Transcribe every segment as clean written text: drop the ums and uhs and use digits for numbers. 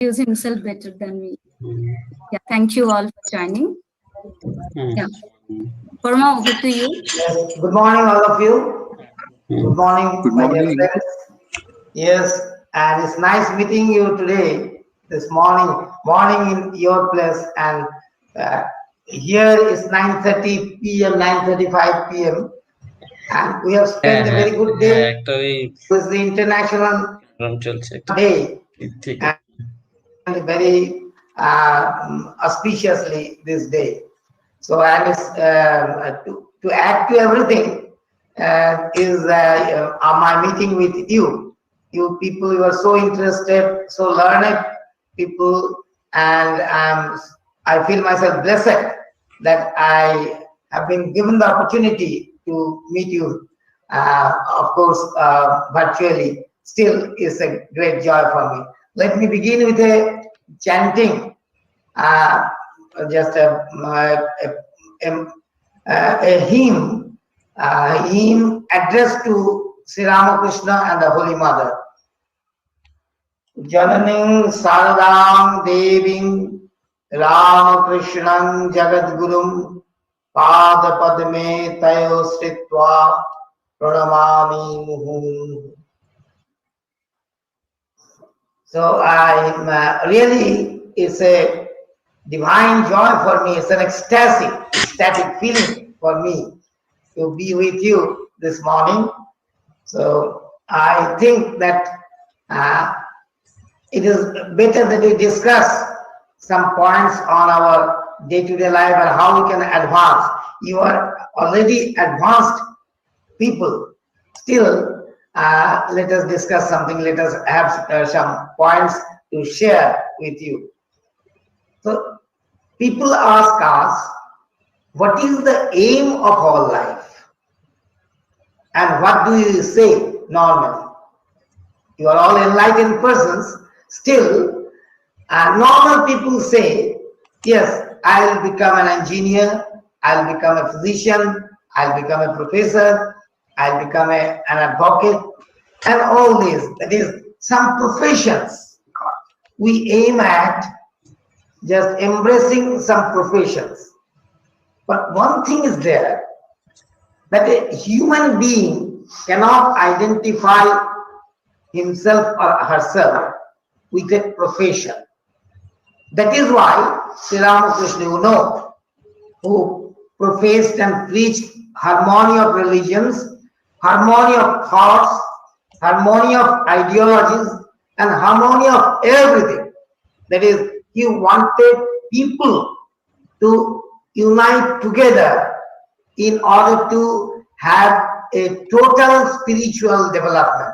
Use himself better than me. Yeah, thank you all for joining. Yeah, Parma, over to you. Yes, good morning, all of you. Good morning, Good my dear morning. friends. Yes, and it's nice meeting you today, this morning in your place. And uh, here is 9:30 p.m., 9:35 p.m. And we have spent a very good day. It's the International Day, and very auspiciously this day. So, and it's to add to everything is my meeting with you. You people, you are so interested, so learned people, and I feel myself blessed that I have been given the opportunity to meet you. Of course, virtually, still is a great joy for me. Let me begin with a chanting, uh, just a hymn addressed to Sri Ramakrishna and the Holy Mother. Jananing Saradam Deving Ramakrishnan Jagadgurum Pada Padme Tayo Sritva Pranamami Muhum. So I really, it's a divine joy for me. It's an ecstatic feeling for me to be with you this morning. So I think that it is better that we discuss some points on our day-to-day life and how we can advance. You are already advanced people. Still, let us discuss something. Let us have some points to share with you. So, people ask us, what is the aim of our life? And what do you say normally? You are all enlightened persons. Still, normal people say, yes, I'll become an engineer, I'll become a physician, I'll become a professor, I'll become an advocate, and all this. That is, some professions we aim at, just embracing some professions. But one thing is there, that a human being cannot identify himself or herself with a profession. That is why Sri Ramakrishna, you know, who professed and preached harmony of religions, harmony of thoughts, harmony of ideologies, and harmony of everything. That is, he wanted people to unite together in order to have a total spiritual development.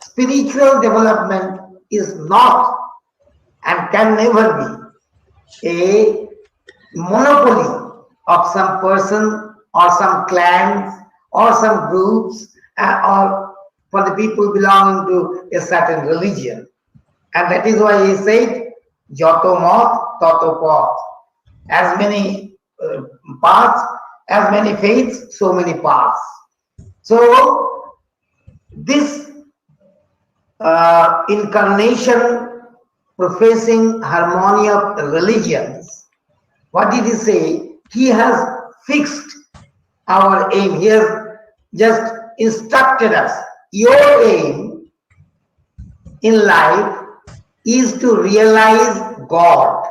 Spiritual development is not and can never be a monopoly of some person or some clans or some groups or for the people belonging to a certain religion. And that is why he said, Joto Moth, Toto Poth. As many paths, as many faiths, so many paths. So, this incarnation professing harmony of religions, what did he say? He has fixed our aim. He has just instructed us. Your aim in life is to realize God.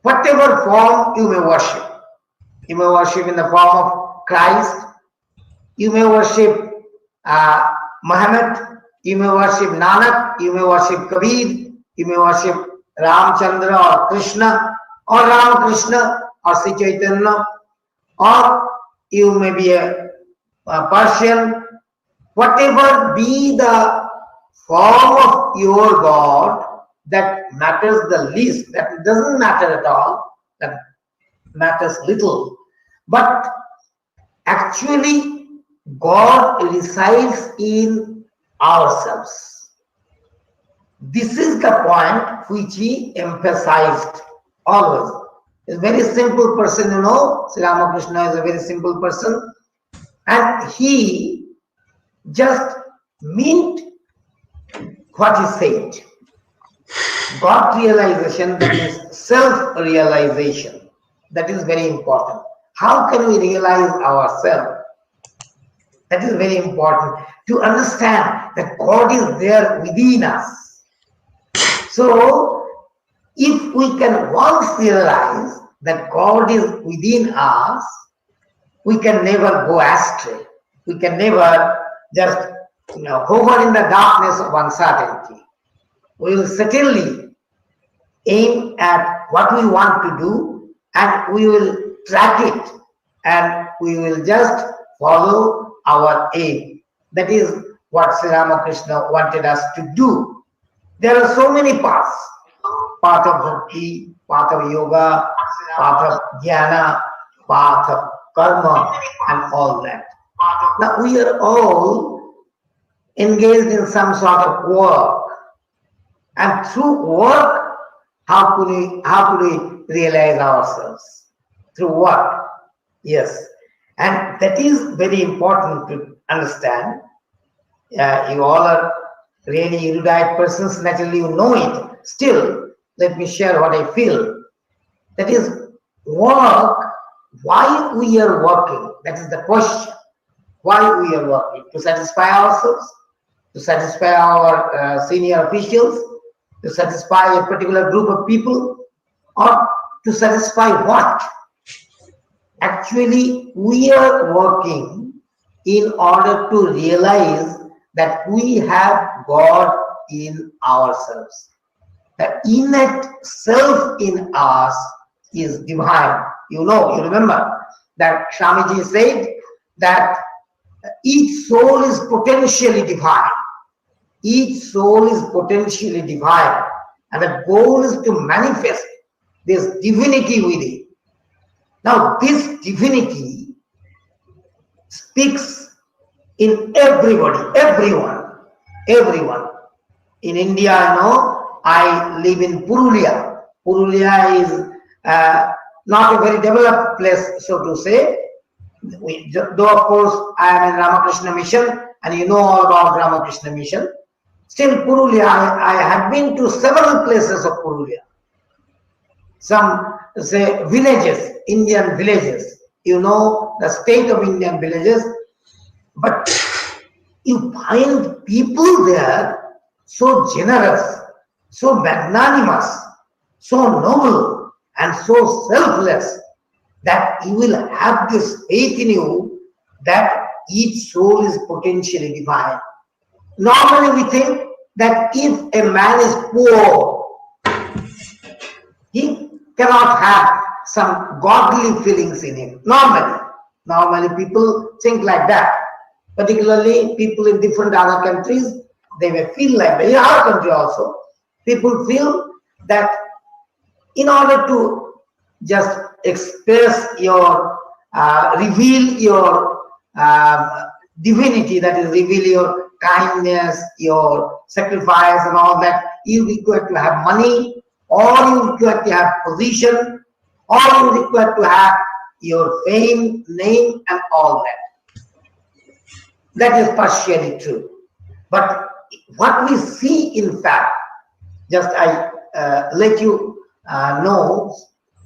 Whatever form you may worship. You may worship in the form of Christ. You may worship Muhammad. You may worship Nanak. You may worship Kabir. You may worship Ramchandra or Krishna or Ramakrishna or Sri Chaitanya, or you may be a Persian. Whatever be the form of your God, that matters the least. That doesn't matter at all. That matters little. But actually, God resides in ourselves. This is the point which he emphasized always. A very simple person, you know, Sri Ramakrishna is a very simple person, and he just meant what he said. God realization, that means self-realization. That is very important. How can we realize ourselves? That is very important, to understand that God is there within us. So, if we can once realize that God is within us, we can never go astray. We can never just hover in the darkness of uncertainty. We will certainly aim at what we want to do, and we will track it, and we will just follow our aim. That is what Sri Ramakrishna wanted us to do. There are so many paths: path of bhakti, path of yoga, path of jnana, path of karma, and all that. Now we are all engaged in some sort of work, and through work, how could we realize ourselves? Through work, yes, and that is very important to understand. You all are really erudite persons, naturally you know it. Still, let me share what I feel. That is, work, why we are working, that is the question. Why we are working? To satisfy ourselves, to satisfy our senior officials, to satisfy a particular group of people, or to satisfy what? Actually, we are working in order to realize that we have God in ourselves. The innate self in us is divine. You remember that Swamiji said that each soul is potentially divine. Each soul is potentially divine. And the goal is to manifest this divinity within. Now, this divinity speaks in everybody, everyone. In India, I live in Purulia. Purulia is not a very developed place, so to say. Though, of course, I am in Ramakrishna Mission, and you know all about Ramakrishna Mission. Still, Purulia, I have been to several places of Purulia. Some, say, villages, Indian villages. You know the state of Indian villages. But you find people there so generous, so magnanimous, so noble, and so selfless, that you will have this faith in you that each soul is potentially divine. Normally we think that if a man is poor, he cannot have some godly feelings in him. Normally people think like that. Particularly people in different other countries, they may feel like that. In our country also, people feel that in order to just express your, reveal your divinity, that is, reveal your kindness, your sacrifice and all that, you require to have money, or you require to have position, or you require to have your fame, name, and all that. That is partially true. But what we see, in fact, just I let you know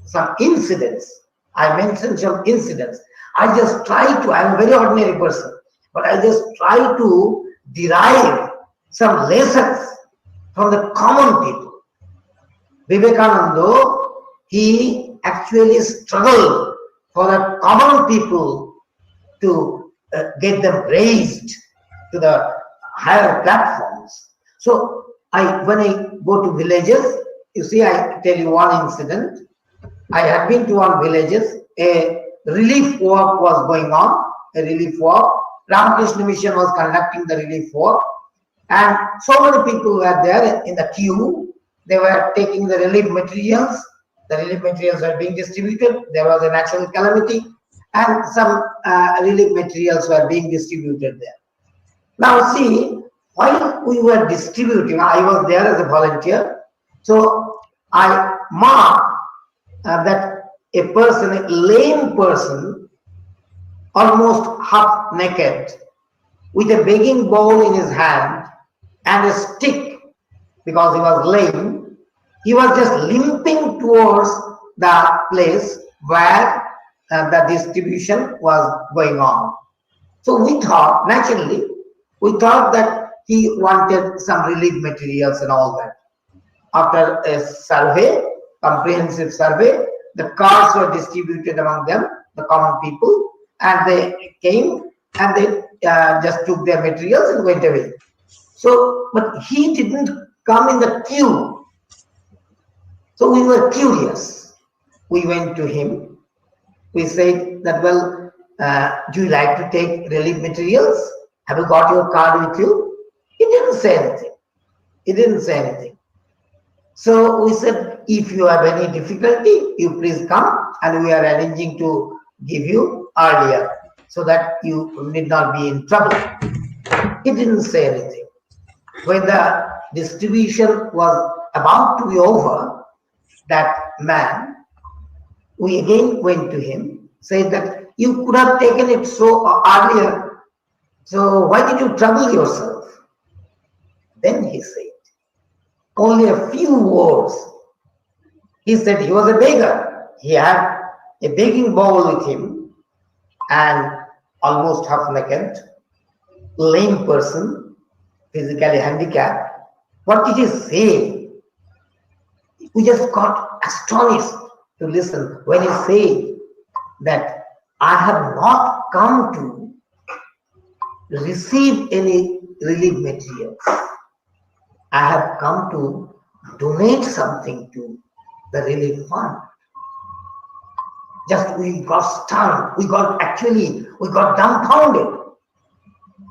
some incidents. I mentioned some incidents. I just try to, I'm a very ordinary person, but I just try to derive some lessons from the common people. Vivekananda, he actually struggled for the common people to get them raised to the higher platforms. So when I go to villages, you see, I tell you one incident. I have been to one villages, a relief work was going on, a relief work. Ramakrishna Mission was conducting the relief work, and so many people were there in the queue. They were taking the relief materials. The relief materials were being distributed. There was a natural calamity, and some relief materials were being distributed there. Now see, while we were distributing, I was there as a volunteer, so I marked that a person, a lame person, almost half naked, with a begging bowl in his hand and a stick, because he was lame, He was just limping towards the place where the distribution was going on. So we thought, naturally, we thought that he wanted some relief materials and all that. After a survey, comprehensive survey, the cards were distributed among them, the common people, and they came and they just took their materials and went away. So, but he didn't come in the queue. So we were curious. We went to him. We said that, well, do you like to take relief materials? Have you got your card with you? He didn't say anything. He didn't say anything. So we said, if you have any difficulty, you please come, and we are arranging to give you earlier so that you need not be in trouble. He didn't say anything. When the distribution was about to be over, that man, we again went to him, said that you could have taken it so earlier, so why did you trouble yourself? Then he said, only a few words. He said he was a beggar. He had a begging bowl with him, and almost half naked, lame person, physically handicapped. What did he say? We just got astonished to listen when he said that I have not come to receive any relief materials. I have come to donate something to the relief fund. Just we got stunned. We got dumbfounded.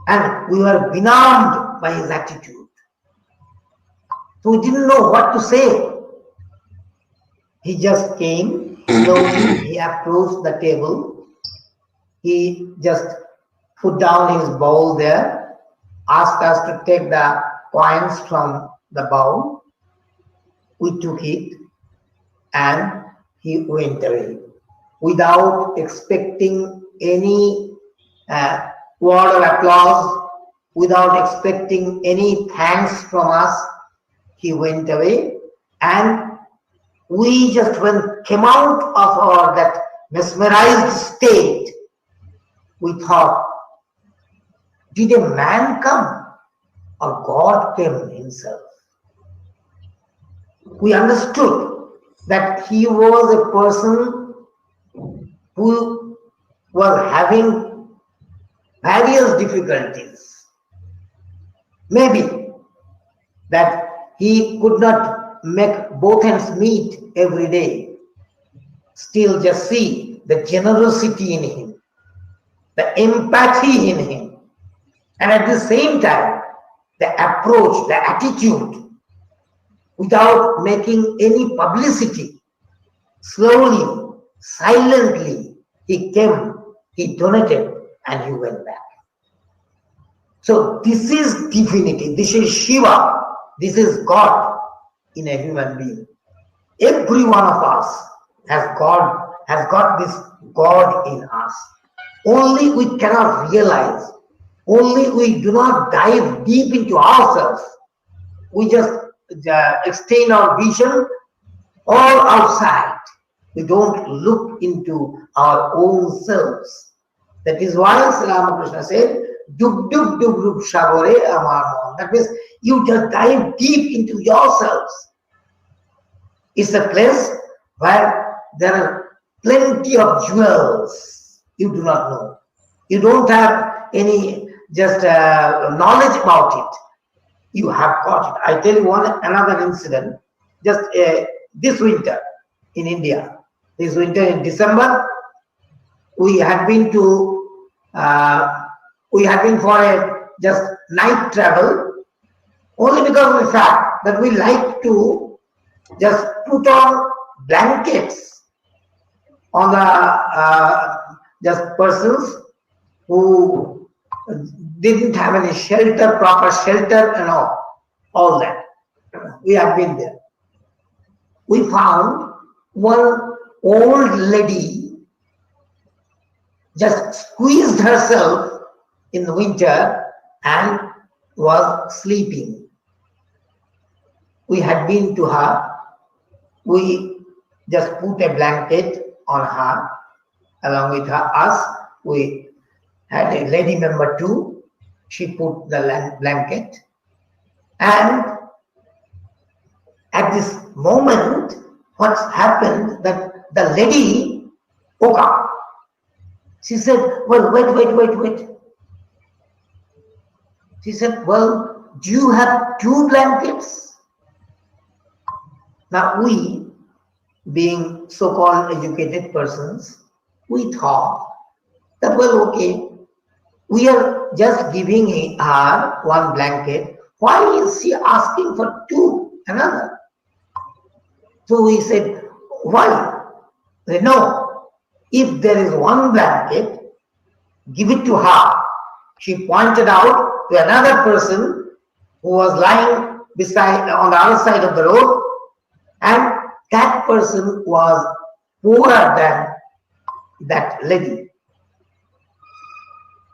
And we were benumbed by his attitude. So we didn't know what to say. He just came slowly. He approached the table. He just put down his bowl there, asked us to take the coins from the bowl. We took it, and he went away without expecting any word of applause, without expecting any thanks from us. He went away, and we just came out of our that mesmerized state. We thought, did a man come or God came himself? We understood that he was a person who was having various difficulties. Maybe that he could not make both ends meet every day. Still just see the generosity in him, the empathy in him, and at the same time, the approach, the attitude, without making any publicity. Slowly, silently, he came, he donated, and he went back. So this is divinity, this is Shiva, this is God in a human being. Every one of us has got this God in us. Only we cannot realize, only we do not dive deep into ourselves. We just extend our vision all outside. We don't look into our own selves. That is why Sri Ramakrishna said, Dub dub dub dub shabore amar mon. That means you just dive deep into yourselves. It's a place where there are plenty of jewels you do not know. You don't have any just knowledge about it. You have got it. I tell you another incident. Just this winter in India, this winter in December, we had been for a just night travel, only because of the fact that we like to just put on blankets on the just persons who didn't have any shelter, proper shelter and all that. We have been there. We found one old lady just squeezed herself in the winter and was sleeping. We had been to her we just put a blanket on her. Along with us, we had a lady member too. She put the blanket. And at this moment, what's happened that the lady woke up. She said, well, wait. She said, well, do you have 2 blankets? Now we, being so-called educated persons, we thought that, well, okay, we are just giving her 1 blanket. Why is she asking for 2, another? So we said, why? They know, if there is 1 blanket, give it to her. She pointed out to another person who was lying beside on the other side of the road, and that person was poorer than that lady.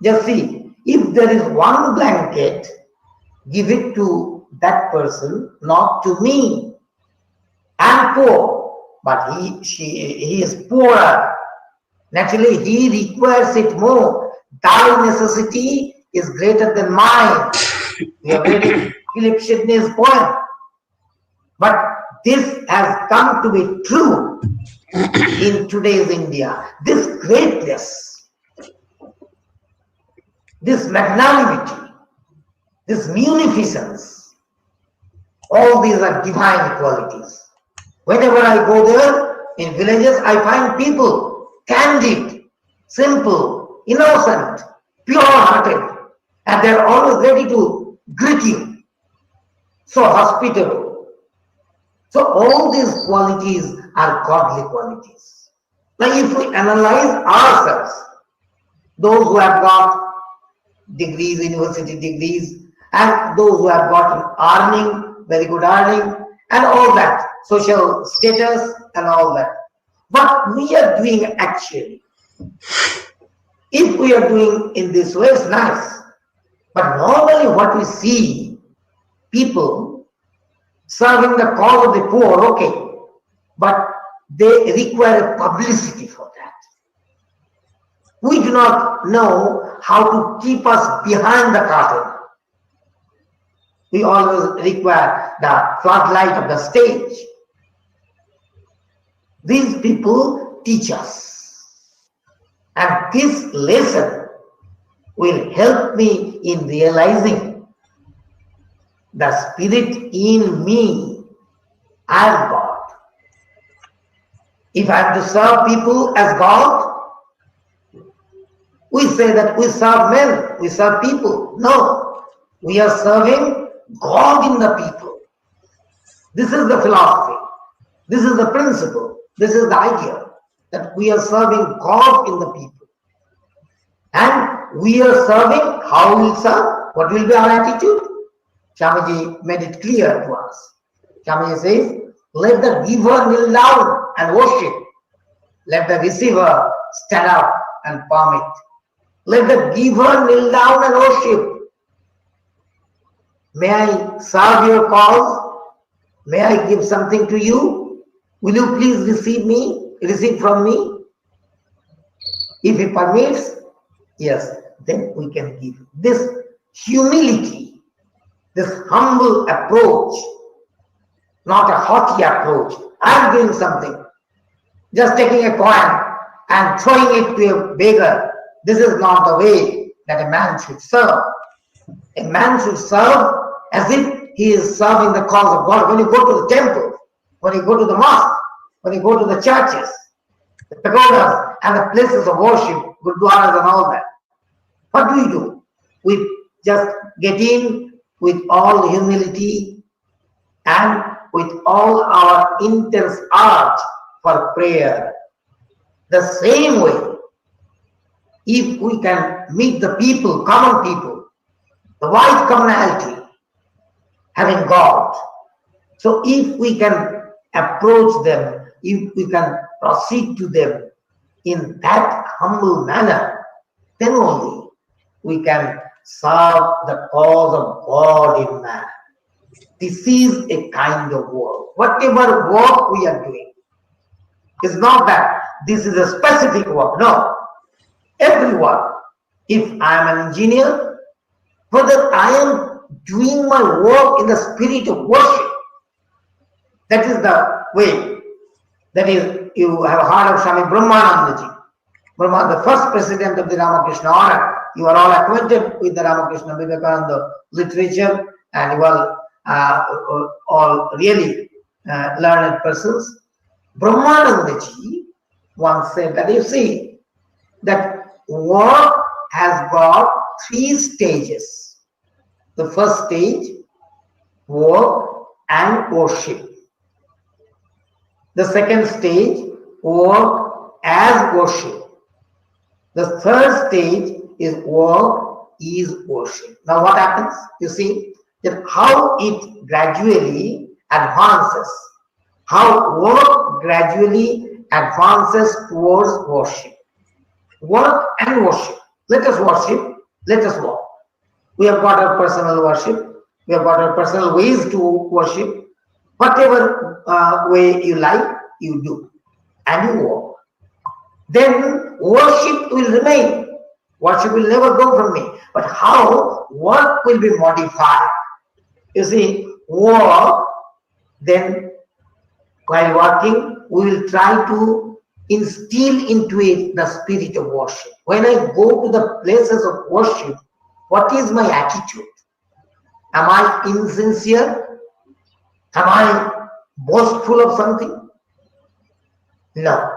Just see, if there is 1 blanket, give it to that person, not to me. I'm poor, but he is poorer. Naturally, he requires it more. Thy necessity is greater than mine. We have read Philip Sidney's poem. But this has come to be true in today's India. This greatness, this magnanimity, this munificence, all these are divine qualities. Whenever I go there, in villages, I find people candid, simple, innocent, pure-hearted, and they're always ready to greet you. So hospitable. So all these qualities are godly qualities. Now if we analyze ourselves, those who have got degrees, university degrees, and those who have gotten earning, very good earning, and all that, social status and all that. What we are doing actually, if we are doing in this way, it's nice. But normally what we see, people serving the cause of the poor, okay, but they require publicity for that. We do not know how to keep us behind the curtain. We always require the floodlight of the stage. These people teach us. And this lesson will help me in realizing the spirit in me as God. If I have to serve people as God, we say that we serve men, we serve people. No, we are serving God in the people. This is the philosophy. This is the principle. This is the idea that we are serving God in the people. And we are serving, how we serve, what will be our attitude? Swamiji made it clear to us. Swamiji says, let the giver kneel down and worship. Let the receiver stand up and palm it. Let the giver kneel down and worship. May I serve your cause? May I give something to you? Will you please receive from me? If he permits, yes, then we can give. This humility, this humble approach, not a haughty approach. I'm doing something. Just taking a coin and throwing it to a beggar. This is not the way that a man should serve. A man should serve as if he is serving the cause of God. When you go to the temple, when you go to the mosque, when you go to the churches, the pagodas and the places of worship, gurdwaras and all that, what do? We just get in with all humility and with all our intense art for prayer. The same way, if we can meet the people, common people, the white commonality, having God. So if we can approach them, if we can proceed to them in that humble manner, then only we can serve the cause of God in man. This is a kind of work. Whatever work we are doing, it's not that this is a specific work. No. Every work. If I am an engineer, whether I am doing my work in the spirit of worship, that is the way. That is, you have heard of Swami Brahmanandaji. Brahma, the first president of the Ramakrishna order. You are all acquainted with the Ramakrishna Vivekananda literature, and you are all really learned persons. Brahmanandaji once said that, you see, that work has got 3 stages. The first stage, work and worship. The second stage, work as worship. The third stage is work is worship. Now what happens? You see that how it gradually advances, how work gradually advances towards worship. Work and worship. Let us worship, let us work. We have got our personal worship, we have got our personal ways to worship. Whatever way you like, you do, and you work. Then worship will remain. Worship will never go from me. But how work will be modified? You see, work, then while working, we will try to instill into it the spirit of worship. When I go to the places of worship, what is my attitude? Am I insincere? Am I boastful of something? No.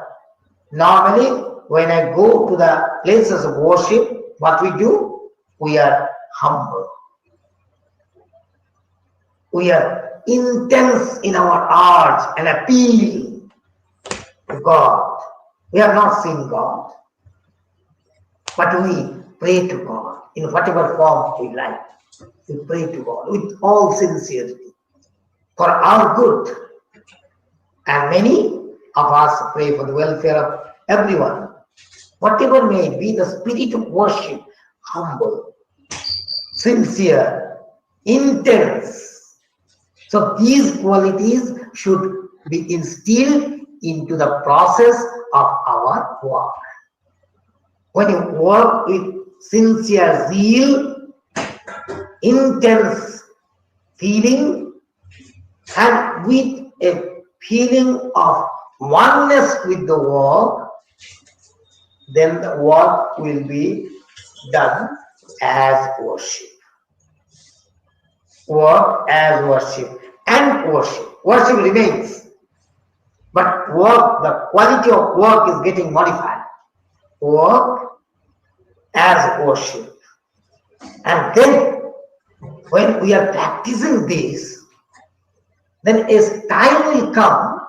Normally, when I go to the places of worship, what we do? We are humble. We are intense in our arts and appeal to God. We have not seen God, but we pray to God in whatever form we like. We pray to God with all sincerity for our good. And many of us pray for the welfare of everyone. Whatever may be the spirit of worship, humble, sincere, intense. So these qualities should be instilled into the process of our work. When you work with sincere zeal, intense feeling, and with a feeling of oneness with the work, then the work will be done as worship. Work as worship and worship. Worship remains. But work, the quality of work is getting modified. Work as worship. And then when we are practicing this, then a time will come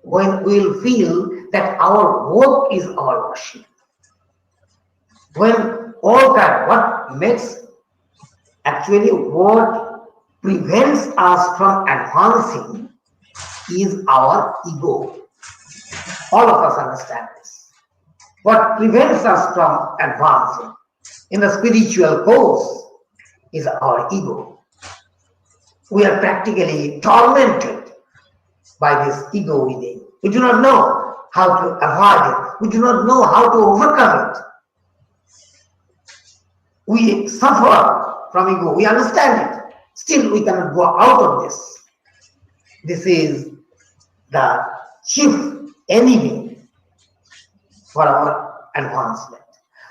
when we will feel that our work is our worship. When all time, what makes actually what prevents us from advancing is our ego. All of us understand this. What prevents us from advancing in the spiritual course is our ego. We are practically tormented by this ego within. We do not know how to avoid it. We do not know how to overcome it. We suffer from ego. We understand it. Still, we cannot go out of this. This is the chief enemy for our advancement.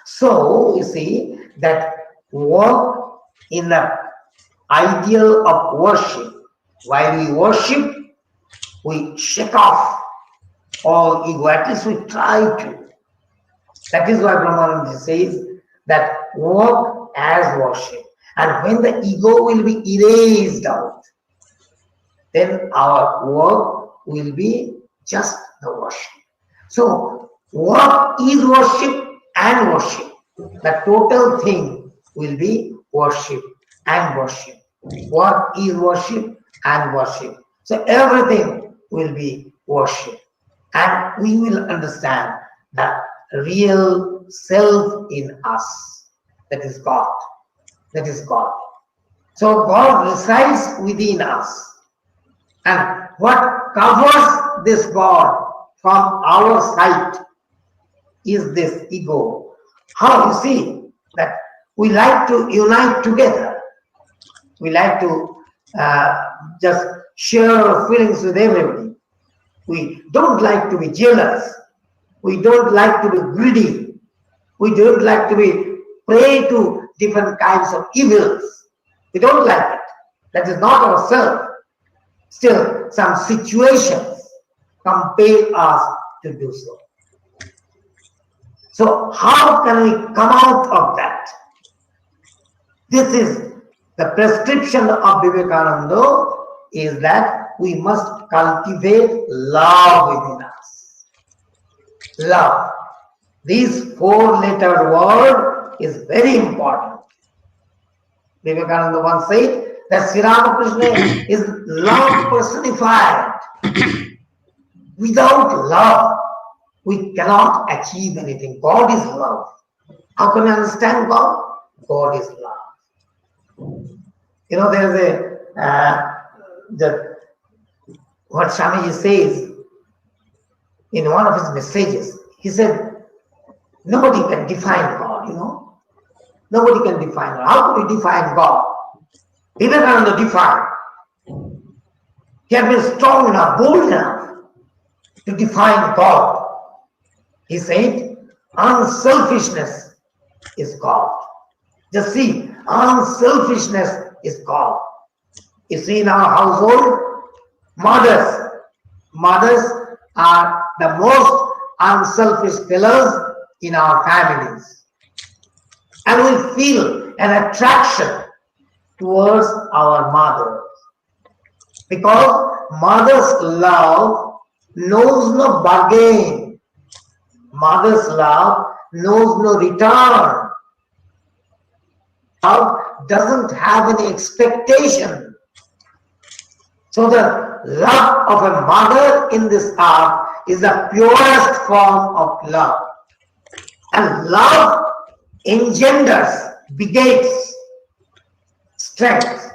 So, you see that work in the ideal of worship. While we worship, we shake off all ego. At least we try to. That is why Brahmananda says that work as worship. And when the ego will be erased out, then our work will be just the worship. So work is worship and worship. The total thing will be worship and worship. Work is worship and worship. So everything will be worship. And we will understand that real self in us. That is God. That is God. So God resides within us. And what covers this God from our sight is this ego. How you see that we like to unite together. We like to just share our feelings with everybody. We don't like to be jealous. We don't like to be greedy. We don't like to be prey to different kinds of evils. We don't like it. That is not ourselves. Still, some situations compel us to do so. So how can we come out of that? This is the prescription of Vivekananda, is that we must cultivate love within us. Love. This four-letter word is very important. Vivekananda once said that Sri Ramakrishna is love personified. Without love, we cannot achieve anything. God is love. How can we understand God? God is love. You know, there's what Swamiji says in one of his messages. He said, nobody can define God, you know. Nobody can define God. How could we define God? Vivekananda defined. He had been strong enough, bold enough to define God. He said, unselfishness is God. Just see, unselfishness is God. You see, in our household, mothers are the most unselfish fellows in our families. And we feel an attraction towards our mothers. Because mother's love knows no bargain. Mother's love knows no return. Love doesn't have any expectation. So the love of a mother in this earth is the purest form of love. And love engenders, begets strength.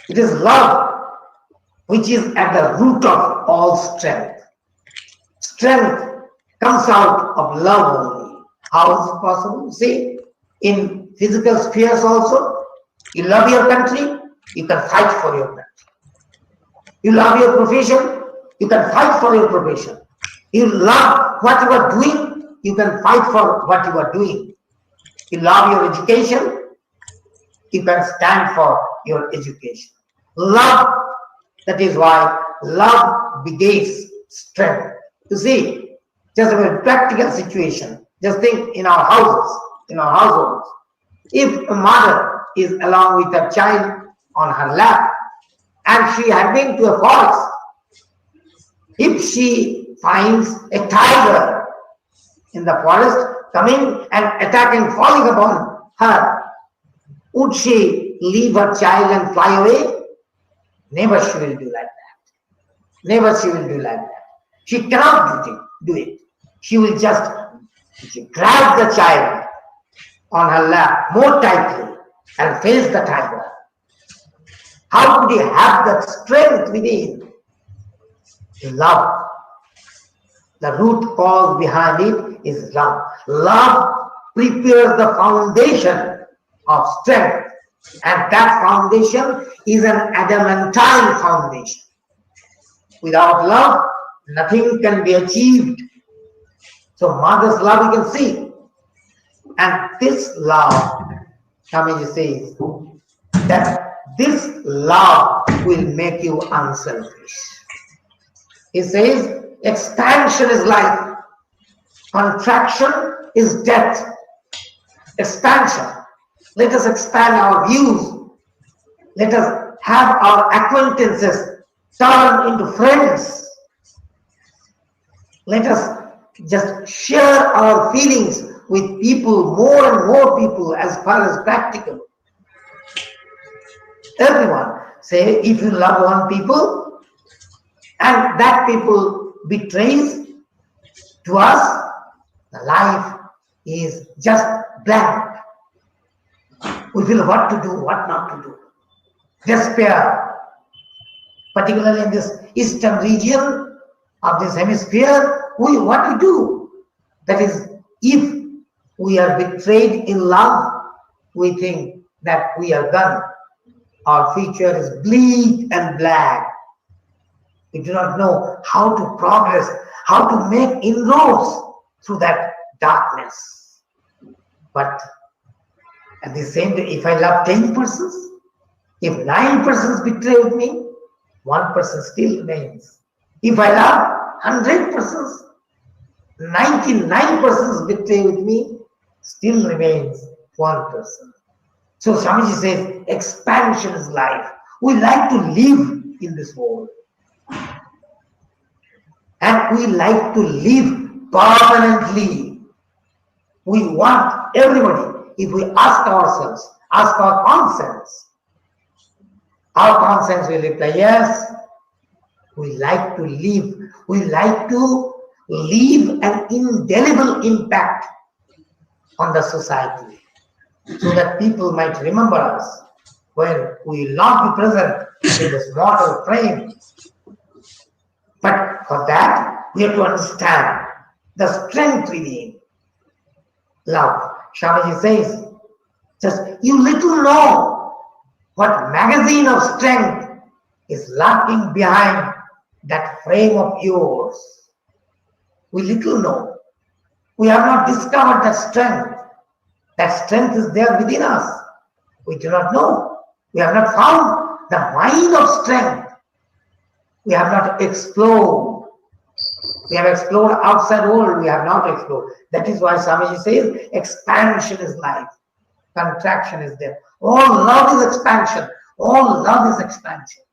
It is love which is at the root of all strength. Strength comes out of love only. How is it possible? See, in physical spheres also, you love your country, you can fight for your country. You love your profession, you can fight for your profession. You love what you are doing, you can fight for what you are doing. You love your education, you can stand for your education. Love, that is why love begets strength. You see, just a very practical situation. Just think in our houses, in our households. If a mother is along with her child on her lap and she had been to a forest, if she finds a tiger in the forest coming and attacking, falling upon her, would she leave her child and fly away? Never she will do like that. Never she will do like that. She cannot do it. She will just grab the child on her lap more tightly and face the tiger. How could he have that strength within? Love. The root cause behind it is love. Love prepares the foundation of strength. And that foundation is an adamantine foundation. Without love, nothing can be achieved. So mother's love you can see. And this love, Swamiji says, that this love will make you unselfish. He says, expansion is life. Contraction is death. Expansion. Let us expand our views. Let us have our acquaintances turn into friends. Let us just share our feelings with people, more and more people, as far as practical. Everyone, say, if you love one people and that people betrays to us, the life is just blank. We feel what to do, what not to do. despair, particularly in this eastern region of this hemisphere. What we do, that is, if we are betrayed in love, we think that we are done. Our future is bleak and black. We do not know how to progress, how to make inroads through that darkness. But at the same time, if I love 10 persons, if 9 persons betray me, 1 person still remains. If I love 100 persons, 99 persons betray with me, still remains 1 person. So Swamiji says, expansion is life. We like to live in this world. And we like to live permanently. We want everybody, if we ask ourselves, ask our conscience will reply, yes, we like to live. We like to leave an indelible impact on the society, so that people might remember us when we will not be present in this mortal frame. But for that, we have to understand the strength within love. Swamiji says, just you little know what magazine of strength is lurking behind that frame of yours. We little know. We have not discovered that strength. That strength is there within us. We do not know. We have not found the mine of strength. We have not explored. We have explored outside world. We have not explored. That is why Swamiji says expansion is life. Contraction is there. All love is expansion. All love is expansion.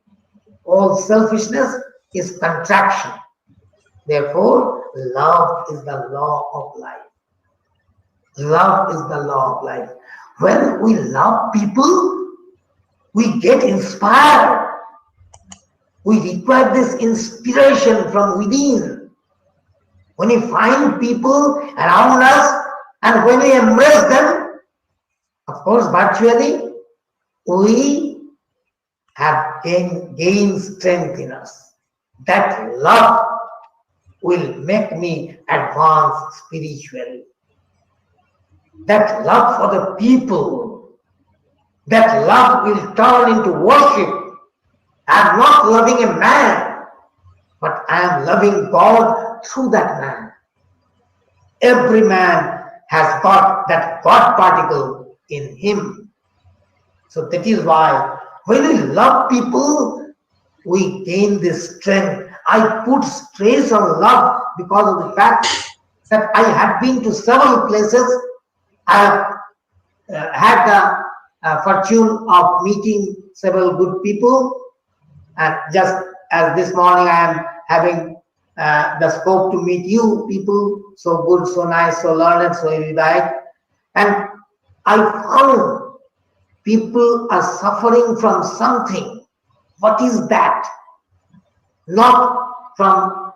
All selfishness is contraction. Therefore, love is the law of life. Love is the law of life. When we love people, we get inspired. We require this inspiration from within. When we find people around us and when we embrace them, of course, virtually, we have gained strength in us. That love will make me advance spiritually. That love for the people, that love will turn into worship. I am not loving a man, but I am loving God through that man. Every man has got that God particle in him. So that is why when we love people, we gain this strength. I put stress on love because of the fact that I have been to several places. I have had the fortune of meeting several good people, and just as this morning I am having the scope to meet you people, so good, so nice, so learned, so erudite, and I found people are suffering from something. What is that? Not from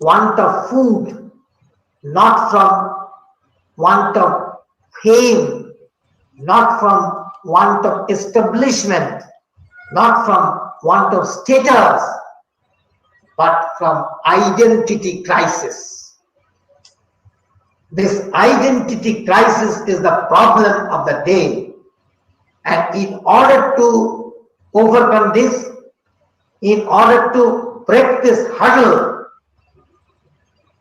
want of food, not from want of fame, not from want of establishment, not from want of status, but from identity crisis. This identity crisis is the problem of the day. And in order to overcome this, in order to break this hurdle,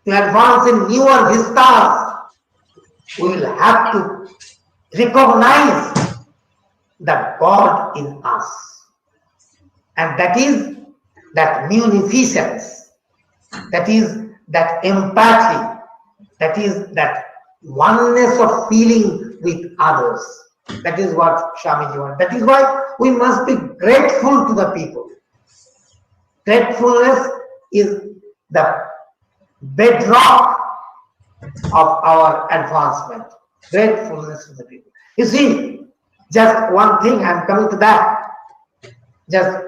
to advance in newer vistas, we will have to recognize the God in us. And that is that munificence, that is that empathy, that is that oneness of feeling with others. That is what Swamiji wants. That is why we must be grateful to the people. Gratefulness is the bedrock of our advancement. Gratefulness to the people. You see, just one thing, I'm coming to that. Just,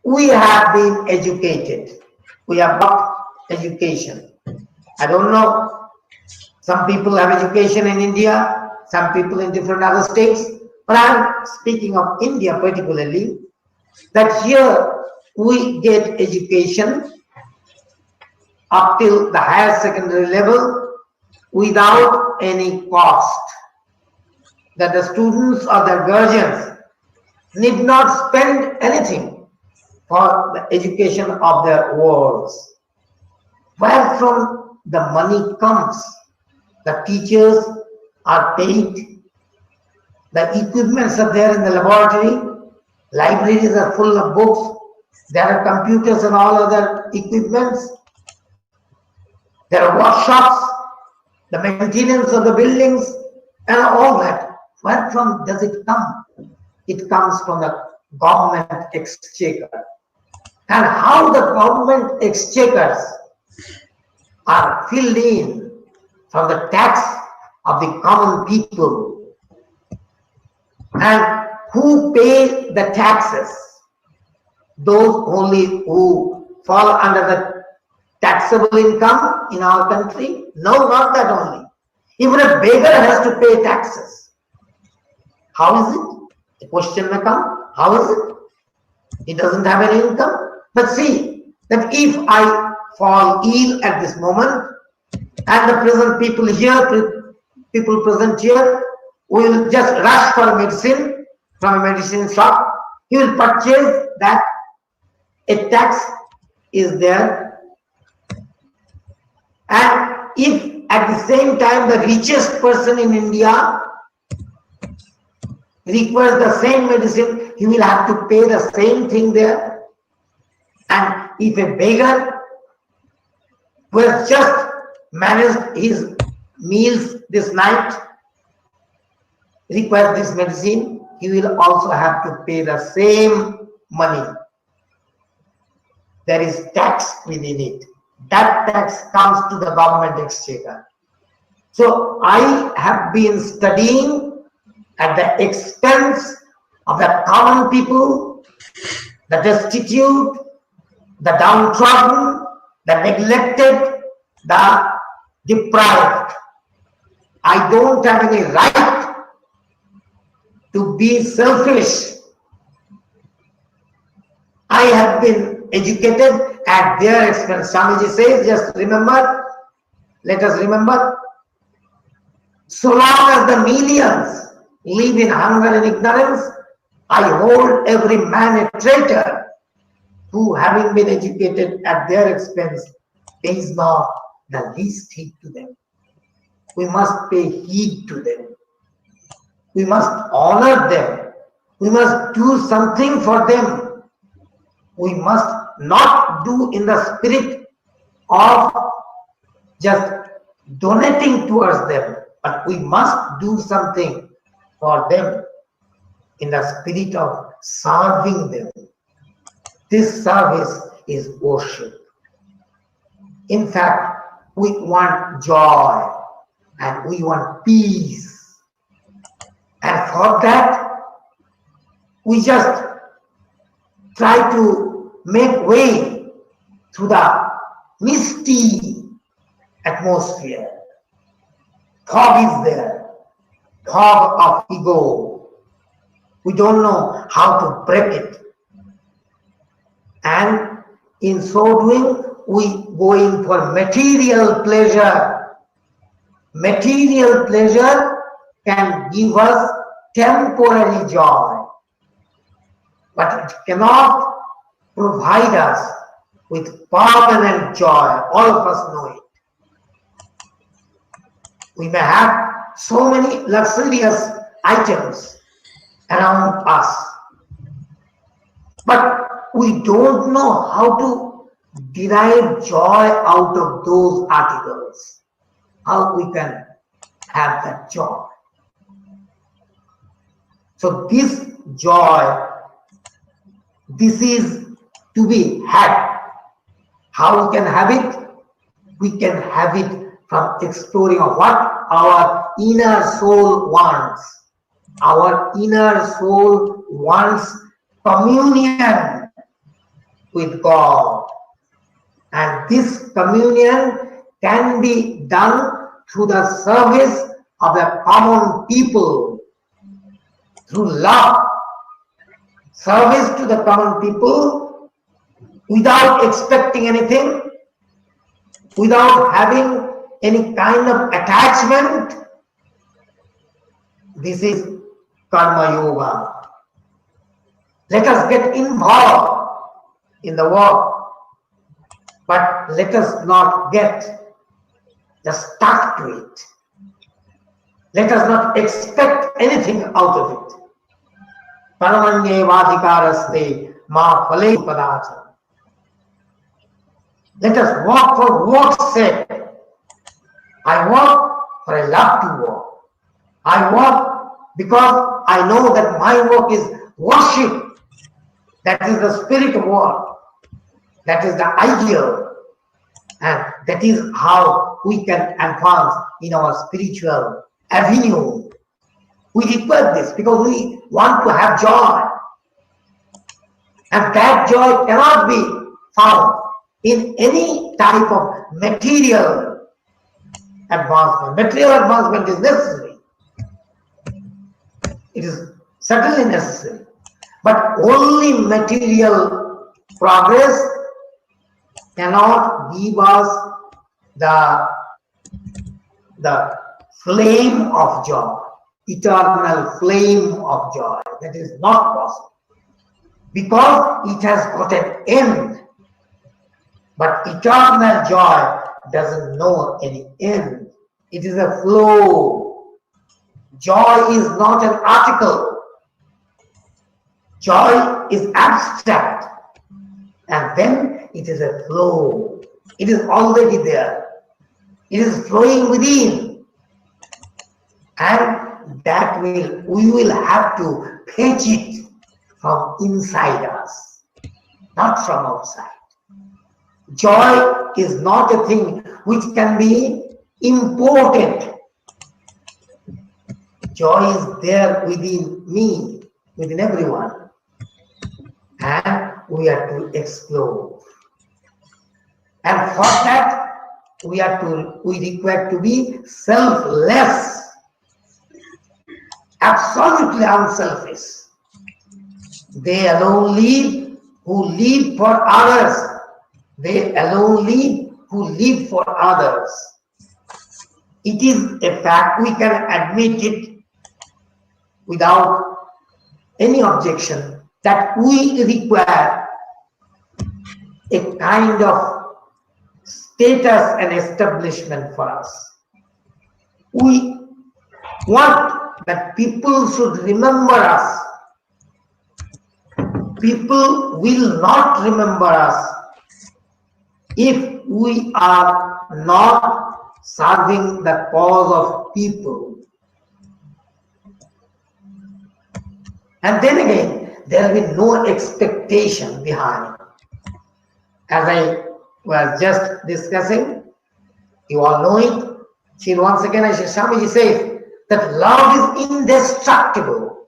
we have been educated. We have got education. I don't know, some people have education in India, some people in different other states, but I'm speaking of India particularly. that here we get education up till the higher secondary level without any cost, that the students or their guardians need not spend anything for the education of their wards. Where from the money comes? The teachers are paid, the equipments are there in the laboratory, libraries are full of books, there are computers and all other equipments, there are workshops, the maintenance of the buildings and all that. Where from does it come? It comes from the government exchequer. And how the government exchequers are filled in from the tax of the common people. And who pay the taxes? Those only who fall under the taxable income in our country? No, not that only. Even a beggar has to pay taxes. How is it? The question may come, how is it? He doesn't have any income. But see, that if I fall ill at this moment, and the present people here, people present here, will just rush for medicine from a medicine shop, he will purchase that. A tax is there. And if at the same time the richest person in India requires the same medicine, he will have to pay the same thing there. And if a beggar who has just managed his meals this night requires this medicine, he will also have to pay the same money. There is tax within it. That tax comes to the government exchequer. So I have been studying at the expense of the common people, the destitute, the downtrodden, the neglected, the deprived. I don't have any right to be selfish. I have been educated at their expense. Swamiji says, just remember, let us remember, so long as the millions live in hunger and ignorance, I hold every man a traitor who, having been educated at their expense, pays not the least heed to them. We must pay heed to them. We must honor them. We must do something for them. We must not do in the spirit of just donating towards them, but we must do something for them in the spirit of serving them. This service is worship. In fact, we want joy and we want peace. And for that, we just try to make way through the misty atmosphere. Fog is there, fog of ego. We don't know how to break it. And in so doing, we go in for material pleasure. Material pleasure can give us temporary joy, but it cannot provide us with permanent joy. All of us know it. We may have so many luxurious items around us, but we don't know how to derive joy out of those articles. How we can have that joy. So this joy, this is to be had. How we can have it? We can have it from exploring what our inner soul wants. Our inner soul wants communion with God. And this communion can be done through the service of the common people, through love. service to the common people without expecting anything, without having any kind of attachment. This is karma yoga. Let us get involved in the work, but let us not get just stuck to it. Let us not expect anything out of it. Paramanyevadhikaraste ma phale padatha. Let us work for work's sake. I work for I love to work. I work because I know that my work is worship. That is the spirit of work. That is the ideal. And that is how we can advance in our spiritual avenue. We require this because we want to have joy. And that joy cannot be found in any type of material advancement. Material advancement is necessary. It is certainly necessary. But only material progress cannot give us the flame of joy, eternal flame of joy. That is not possible. Because it has got an end. But eternal joy doesn't know any end. It is a flow. Joy is not an article. Joy is abstract. And then it is a flow. It is already there. It is flowing within. And that we will have to fetch it from inside us, not from outside. Joy is not a thing which can be imported. Joy is there within me, within everyone. And we are to explore. And for that, we require to be selfless, absolutely unselfish. They alone live who live for others. They alone live who live for others. It is a fact, we can admit it without any objection, that we require a kind of status and establishment for us. We want that people should remember us. People will not remember us if we are not serving the cause of people. And then again, there will be no expectation behind. As I was just discussing, you all know it. See, once again, Swamiji says that love is indestructible.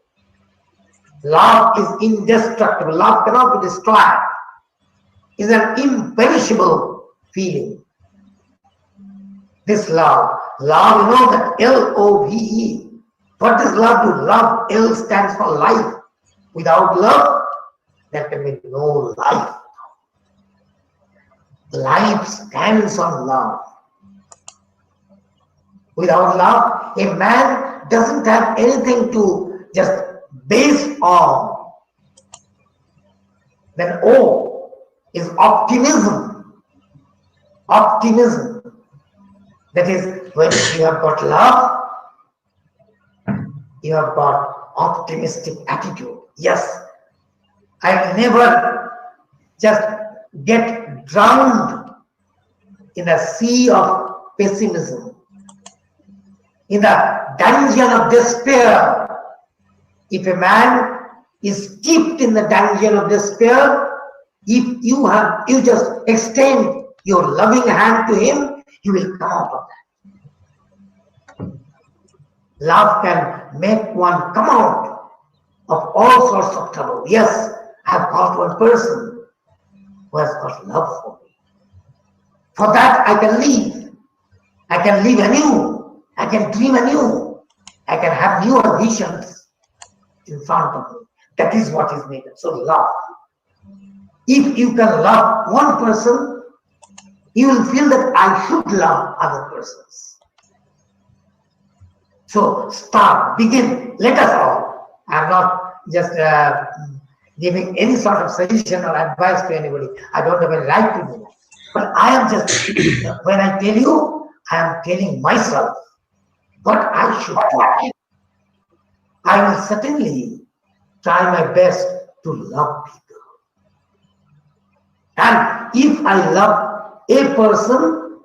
Love is indestructible. Love cannot be destroyed. It's an imperishable feeling. This love, you know that L-O-V-E. What does love do? Love, L stands for life. Without love, there can be no life. Life stands on love. Without love, a man doesn't have anything to just base on. Then O is optimism. Optimism. That is, when you have got love, you have got optimistic attitude. Yes, I never just get drowned in a sea of pessimism, in the dungeon of despair. If a man is steeped in the dungeon of despair, if you just extend your loving hand to him, he will come out of that. Love can make one come out of all sorts of trouble. Yes, I have got one person who has got love for me. For that I can live. I can live anew. I can dream anew. I can have newer visions in front of me. That is what is needed. So love. If you can love one person, you will feel that I should love other persons. So start, begin, let us all. I'm not just giving any sort of suggestion or advice to anybody. I don't have a right to do that. But I am just, when I tell you, I am telling myself what I should do. I will certainly try my best to love people. And if I love a person,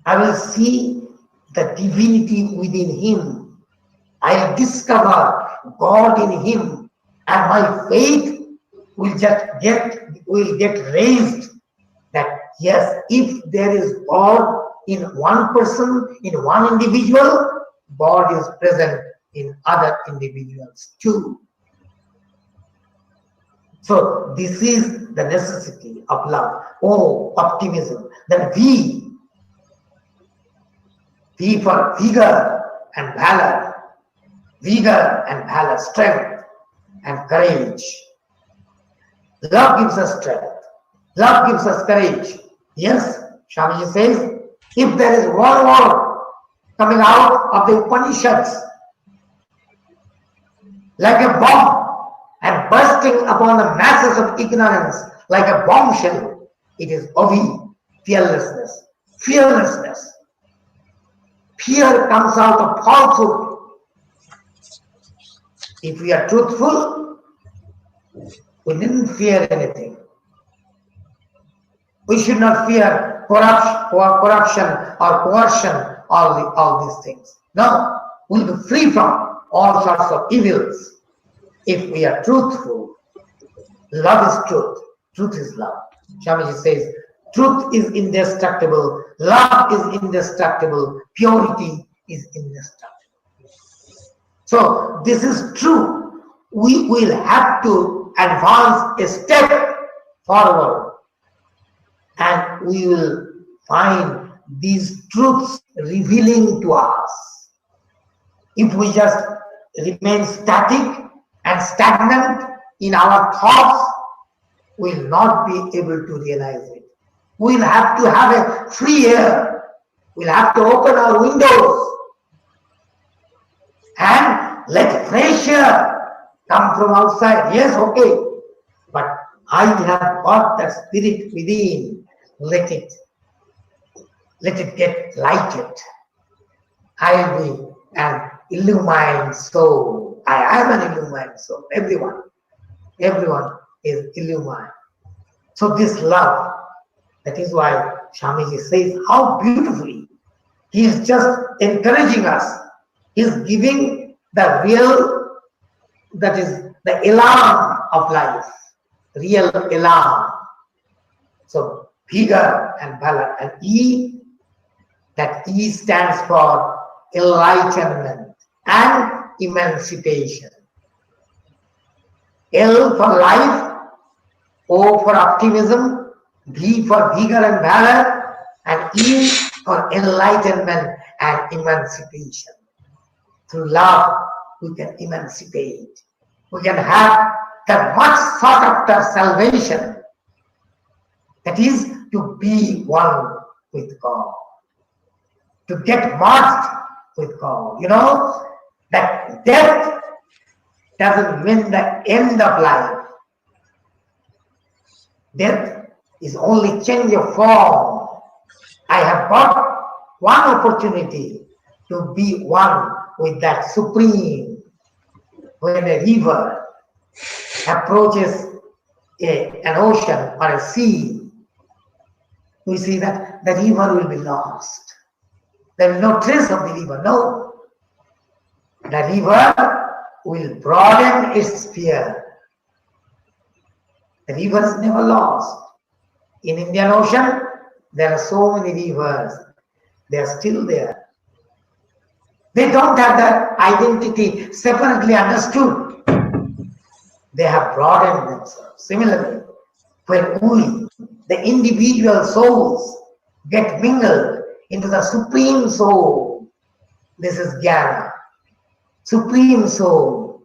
I will see the divinity within him. I will discover God in him, and my faith will get raised. That yes, if there is God in one person, in one individual, God is present in other individuals too. So this is the necessity of love. Oh, optimism. Then V for vigor and valor. Vigor and valor, strength and courage. Love gives us strength. Love gives us courage. Yes, Swamiji says, if there is one word coming out of the Upanishads like a bomb and bursting upon the masses of ignorance like a bombshell, it is Avi, fearlessness. Fearlessness. Fear comes out of falsehood. If we are truthful, we didn't fear anything. We should not fear corruption or coercion, all these things. No, we'll be free from all sorts of evils if we are truthful. Love is truth. Truth is love. Swamiji says, truth is indestructible. Love is indestructible. Purity is indestructible. So this is true. We will have to advance a step forward, and we will find these truths revealing to us. If we just remain static and stagnant in our thoughts, we will not be able to realize it. We will have to have a free air. We'll have to open our windows and let fresh air come from outside. Yes, okay. But I have got that spirit within. Let it get lighted. I will be an illumined soul. I am an illumined soul. Everyone is illumined. So this love, that is why Swamiji says how beautifully he is just encouraging us. He is giving the real, that is the elan of life, real elan. So vigor and valor, and E, that E stands for enlightenment and emancipation. L for life, O for optimism, V for vigor and valor, and E for enlightenment and emancipation. Through love, we can emancipate. We can have the much sought after salvation. That is to be one with God. To get merged with God. You know, that death doesn't mean the end of life. Death is only change of form. I have got one opportunity to be one with that Supreme. When a river approaches an ocean or a sea, we see that the river will be lost. There is no trace of the river, no. The river will broaden its sphere. The river is never lost. In Indian Ocean, there are so many rivers. They are still there. They don't have that identity separately understood. They have broadened themselves. Similarly, when we, the individual souls, get mingled into the Supreme Soul, this is Jnana, Supreme Soul,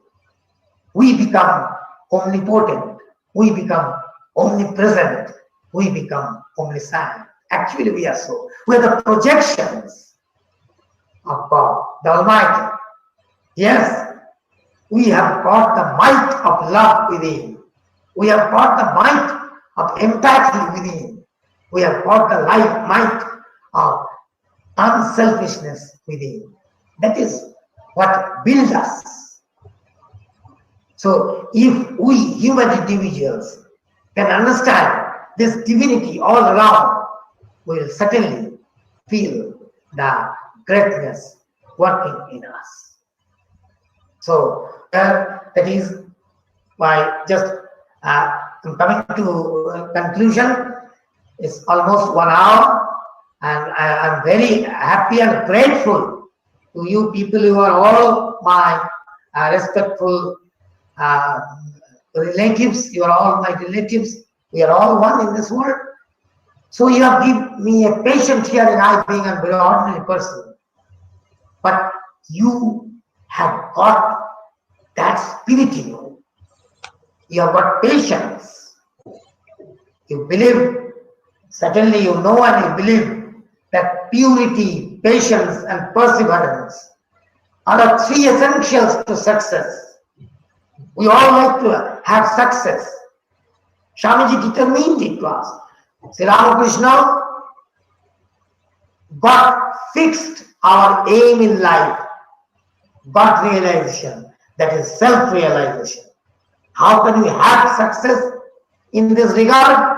we become omnipotent, we become omnipresent, we become omniscient. Actually, we are so. We are the projections of God, the Almighty. Yes, we have got the might of love within. We have got the might of empathy within. We have got the might of unselfishness within. That is what builds us. So if we human individuals can understand this divinity all around, we will certainly feel the greatness working in us. So that is why just coming to conclusion. It's almost 1 hour, and I am very happy and grateful to you people who are all my respectful relatives. You are all my relatives. We are all one in this world. So you have given me a patient hearing, I being a very ordinary person. But you have got that spirit in you. You have got patience. You believe. Certainly you know and you believe that purity, patience and perseverance are the 3 essentials to success. We all like to have success. Swamiji determined it was. Sri Ramakrishna got fixed our aim in life, God realization, that is self-realization. How can we have success in this regard?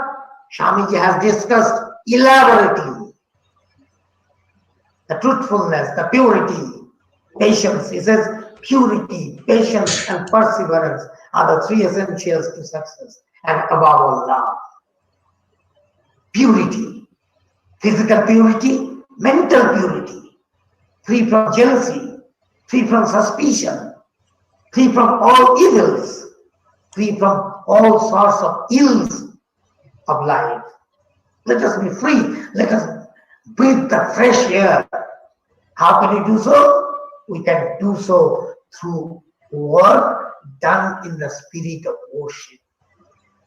Swamiji has discussed elaborately the truthfulness, the purity, patience. He says purity, patience and perseverance are the 3 essentials to success, and above all love. Purity, physical purity, mental purity, free from jealousy, free from suspicion, free from all evils, free from all sorts of ills of life. Let us be free. Let us breathe the fresh air. How can we do so? We can do so through work done in the spirit of worship.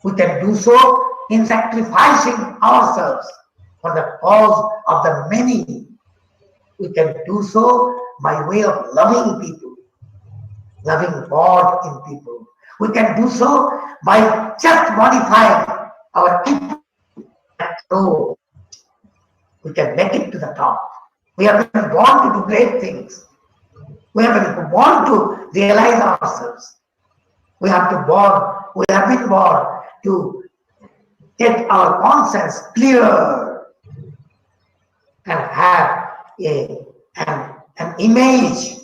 We can do so in sacrificing ourselves for the cause of the many. We can do so by way of loving people, loving God in people. We can do so by just modifying our so we can make it to the top. We have been born to do great things. We have been born to realize ourselves. We have been born to get our conscience clear and have an image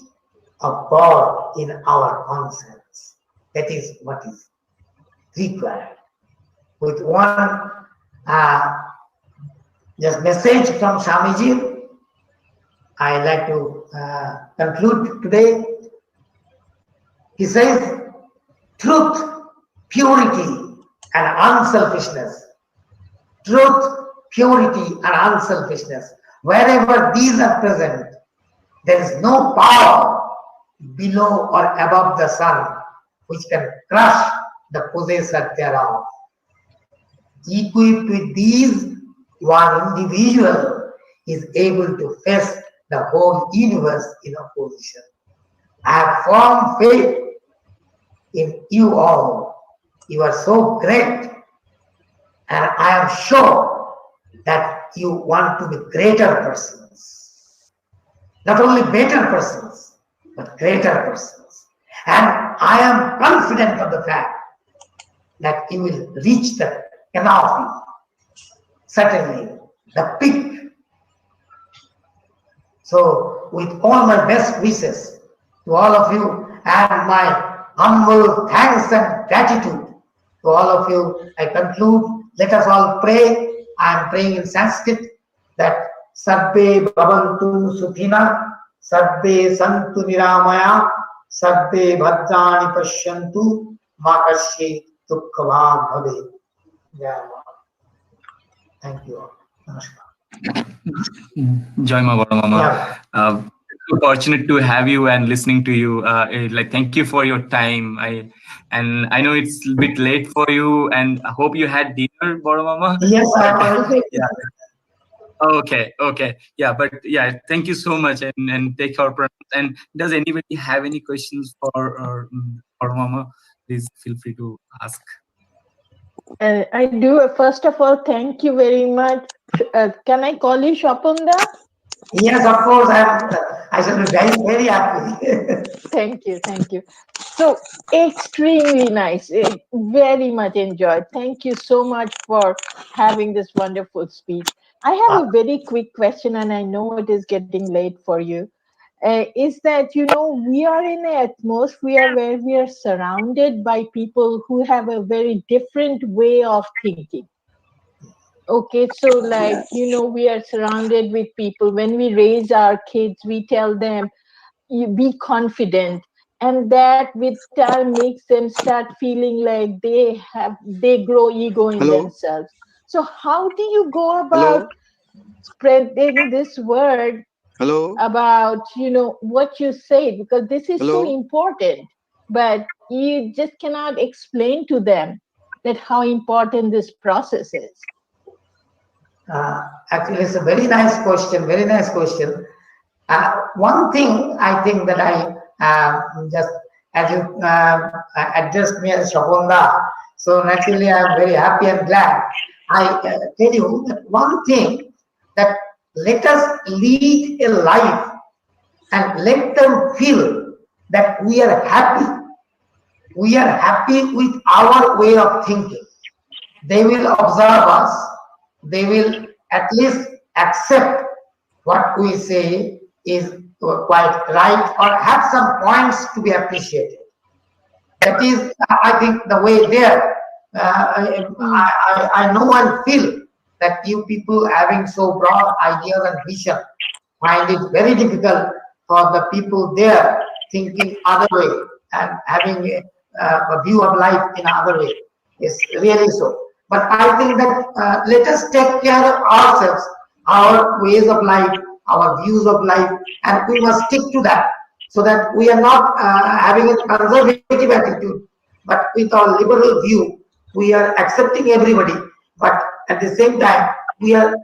of God in our conscience. That is what is required. With one just message from Swamiji, I like to conclude today. He says, truth, purity and unselfishness. Truth, purity and unselfishness. Wherever these are present, there is no power below or above the sun which can crush the possessor thereof. Equipped with these, one individual is able to face the whole universe in opposition. I have firm faith in you all. You are so great, and I am sure that you want to be greater persons. Not only better persons, but greater persons. And I am confident of the fact that you will reach the canopy, certainly the peak. So with all my best wishes to all of you and my humble thanks and gratitude to all of you, I conclude. Let us all pray. I am praying in Sanskrit that Sabbe Bhavantu Sukhina, Sabbe Santu Niramaya, Sabbe Bhadrani Pashyantu, Makasya Dukkha Bhave. Thank you all. Namaskar. Jai Ma Bada Mama. fortunate to have you and listening to you. Like, thank you for your time. I know it's a bit late for you, and I hope you had dinner, Boro Mama. Yes, I But already. yeah, okay, yeah. But yeah, thank you so much, and take our presence. And does anybody have any questions for Boro Mama? Please feel free to ask. I do. First of all, thank you very much. Can I call you Shapunda? Yes, of course. I shall be very, very happy. Thank you, thank you. So extremely nice. Very much enjoyed. Thank you so much for having this wonderful speech. I have a very quick question, and I know it is getting late for you. Is that we are in an atmosphere where we are surrounded by people who have a very different way of thinking. Okay, so like we are surrounded with people. When we raise our kids, we tell them you be confident, and that with time makes them start feeling like they grow ego in Hello? themselves. So how do you go Hello? about spreading this word Hello? about what you say, because this is so Hello? important, but you just cannot explain to them that how important this process is. Actually, it's a very nice question. Very nice question. One thing I think that I just as you addressed me as Shaponda, so naturally I am very happy and glad. I tell you that one thing, that let us lead a life and let them feel that we are happy. We are happy with our way of thinking. They will observe us. They will at least accept what we say is quite right, or have some points to be appreciated. That is, I think, the way there. I know and feel that you people having so broad ideas and vision find it very difficult for the people there thinking other way and having a view of life in other way. It's really so. But I think that let us take care of ourselves, our ways of life, our views of life, and we must stick to that, so that we are not having a conservative attitude, but with our liberal view, we are accepting everybody, but at the same time, we are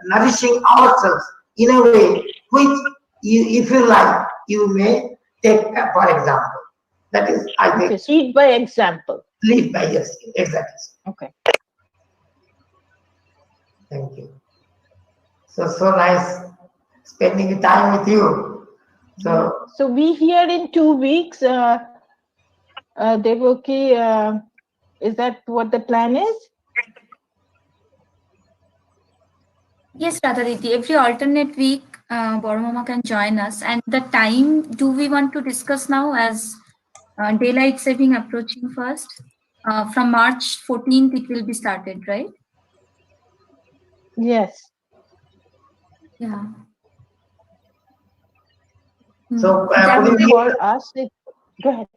nourishing ourselves in a way which, if you like, you may take for example. That is, I think, Okay, lead by example. lead by, yes, exactly. Okay. Thank you. So nice spending time with you. So we here in 2 weeks, Devoki, is that what the plan is? Yes, Radhariti, every alternate week, Boro Mama can join us. And the time, do we want to discuss now as daylight saving approaching first? From March 14th, it will be started, right? Yes. Yeah. So For us, go ahead.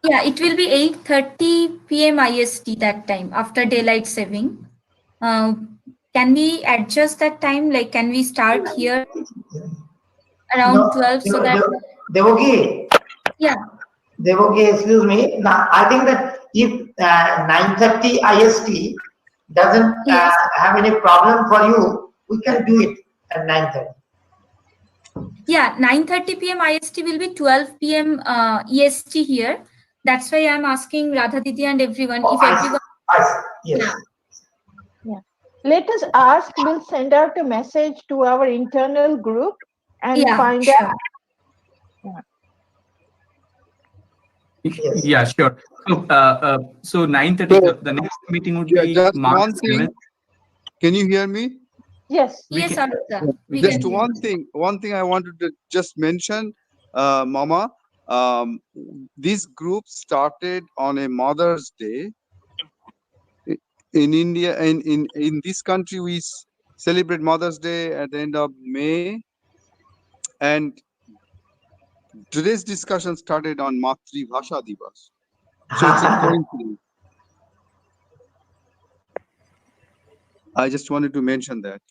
Yeah, it will be 8:30 p.m. IST that time after daylight saving. Can we adjust that time? Like, can we start here around 12 so that? Devoki. Yeah. Devoki, excuse me. Now, I think that if 9:30 IST doesn't have any problem for you, we can do it at 9:30. Yeah, 9:30 p.m. IST will be 12 p.m. EST here. That's why I'm asking Radha Didi and everyone. Oh, if everyone, yes. Yeah. Let us ask. We'll send out a message to our internal group and find out. Yes. Yeah, sure. So 9:30. The next meeting would be just March one thing. 7th. Can you hear me? Yes. Yes, Arutha. Just one thing I wanted to just mention, Mama. This group started on a Mother's Day. In India, and in this country, we celebrate Mother's Day at the end of May. And today's discussion started on Matri Bhasha Divas. So it's a coincidence. I just wanted to mention that.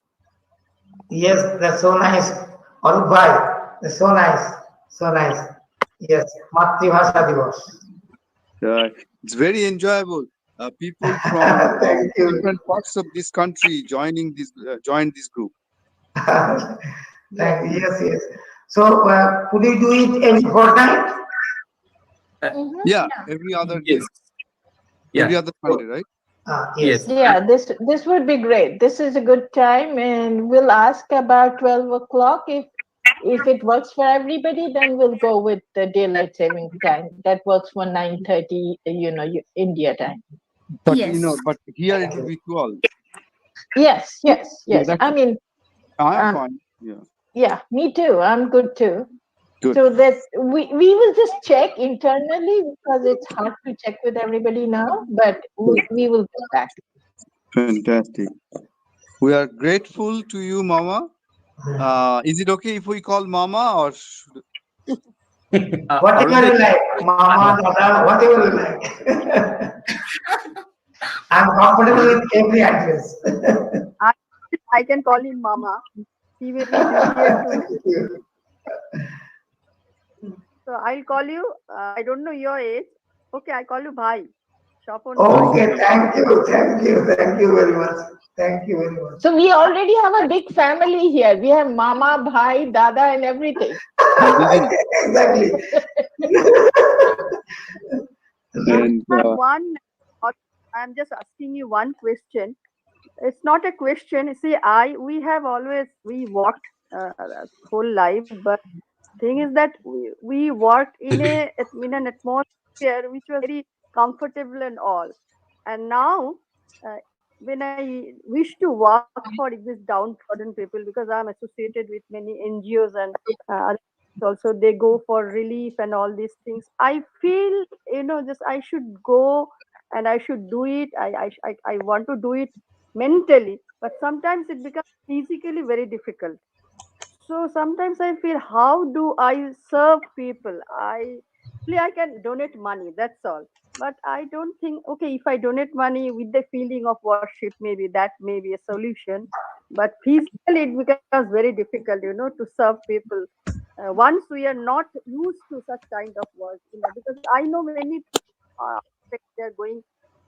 Yes, that's so nice. Arup bhai, So nice. So nice. Yes. Matribhasha Divas. It's very enjoyable. People from Thank you. different parts of this country joined this group. Thank you. Yes, yes. So, could you do it every fortnight? Mhm. Yeah, Yeah. every other Yes. day, every Yeah. other Sunday, right? Yes. Yes. Yeah, this would be great. This is a good time, and we'll ask about 12 o'clock. If it works for everybody, then we'll go with the daylight saving time. That works for 9:30, India time. But Yes. but here it Thank will you. be 12. Yes, yes, Yeah, yes. I mean, I'm um, fine. Yeah, yeah, me too. I'm good too. good. So that we will just check internally because it's hard to check with everybody now, but we will get back. Fantastic. We are grateful to you, Mama. Is it okay if we call Mama or Whatever Always. you like, Mama, Dada, whatever you like. I'm comfortable with every address. I, I can call him Mama. He may be junior to me. Thank you. So I'll call you. I don't know your age. Okay, I call you Bhai. Shopon Bhai. Okay, thank you, thank you, thank you very much. Thank you very much. So we already have a big family here. We have Mama, Bhai, Dada, and everything. Exactly. and Have one. I'm just asking you one question. It's not a question. See, we have always we worked whole life, but thing is that we worked in an atmosphere which was very comfortable and all. And now, when I wish to work for this downtrodden people, because I'm associated with many NGOs and also they go for relief and all these things. I feel just I should go and I should do it. I want to do it mentally, but sometimes it becomes physically very difficult. So sometimes I feel, how do I serve people? I can donate money, that's all. But I don't think, okay, if I donate money with the feeling of worship, maybe that may be a solution. But physically, it becomes very difficult, to serve people. Once we are not used to such kind of work, because I know many they're going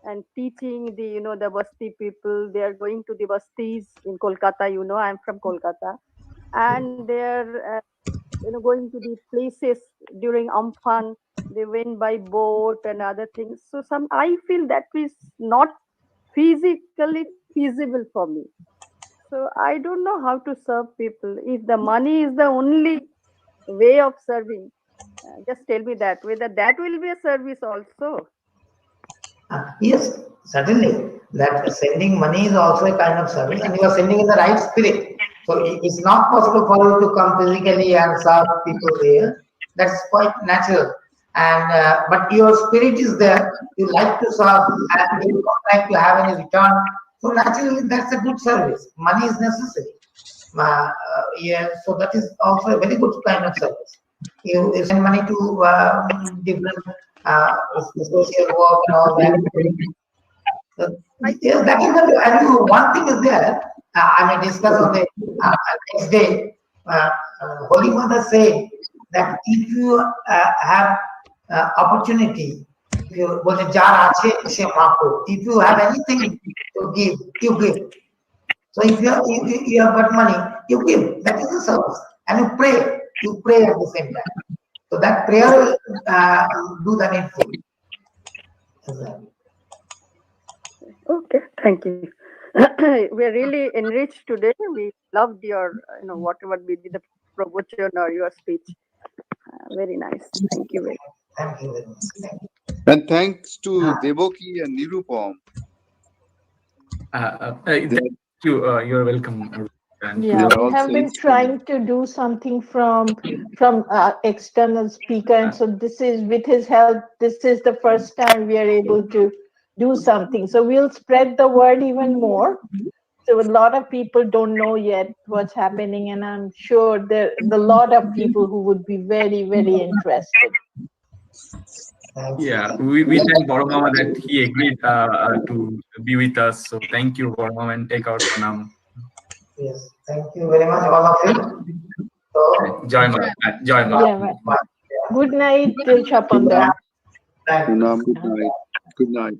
and teaching the Basti people. They are going to the Bastis in Kolkata. I'm from Kolkata, and they're going to the places during Amphan. They went by boat and other things. So I feel that is not physically feasible for me. So I don't know how to serve people. If the money is the only way of serving, just tell me that whether that will be a service also. Yes, certainly. That sending money is also a kind of service, and you are sending in the right spirit. So it's not possible for you to come physically and serve people there. That's quite natural. And but your spirit is there. You like to serve, and you don't like to have any return. So naturally, that's a good service. Money is necessary. Yeah, so that is also a very good kind of service. You send money to different social work and all that. So, I yes, that is the, and one thing is there. I may discuss on the next day. Holy Mother said that if you have opportunity, if you বলে যার আছে সে মাপো, if you have anything to give, you give. So if you have got money, you give. That is the service, and you pray. You pray at the same time. So that prayer will do the needful. Exactly. Okay, thank you. We're really enriched today. We loved your, whatever be the promotion or your speech. Very nice. Thank you very much. Thank you very much. Thank you. and thanks to Devoki and Nirupam. Thank you. You're welcome. And Yeah, They are we also have been instrumental. trying to do something from external speaker, and so this is with his help. This is the first time we are able to do something. So we'll spread the word even more. So a lot of people don't know yet what's happening, and I'm sure there are a lot of people who would be very, very interested. Thank you. yeah, we thank Boromama that he agreed to be with us. So thank you, Boromama, and take our pranam. Yes. Thank you very much, all of you. So, Joy Ma. Joy Ma. Yeah, right. Good night, Chapanda. thank you. Good night. Good night.